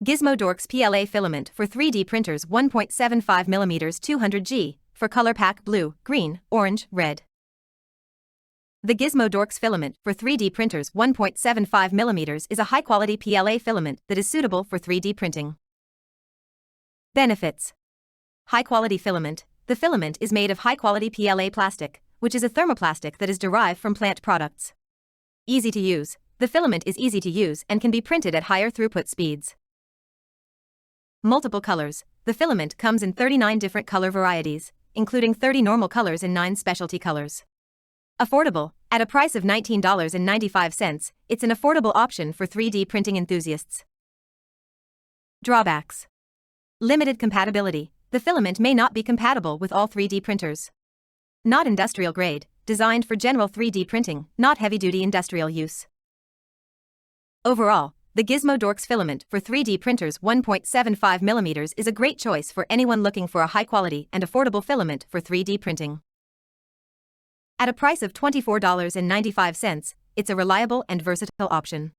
Gizmo Dorks PLA Filament for 3D printers 1.75mm 200G, for color pack blue, green, orange, red. The Gizmo Dorks filament for 3D printers 1.75mm is a high-quality PLA filament that is suitable for 3D printing. Benefits: high-quality filament. The filament is made of high-quality PLA plastic, which is a thermoplastic that is derived from plant products. Easy to use. The filament is easy to use and can be printed at higher throughput speeds. Multiple colors. The filament comes in 39 different color varieties, including 30 normal colors and 9 specialty colors. Affordable. At a price of $19.95, it's an affordable option for 3D printing enthusiasts. Drawbacks: limited compatibility. The filament may not be compatible with all 3D printers. Not industrial grade, designed for general 3D printing, not heavy-duty industrial use. Overall, the Gizmo Dorks filament for 3D printers 1.75mm is a great choice for anyone looking for a high-quality and affordable filament for 3D printing. At a price of $24.95, it's a reliable and versatile option.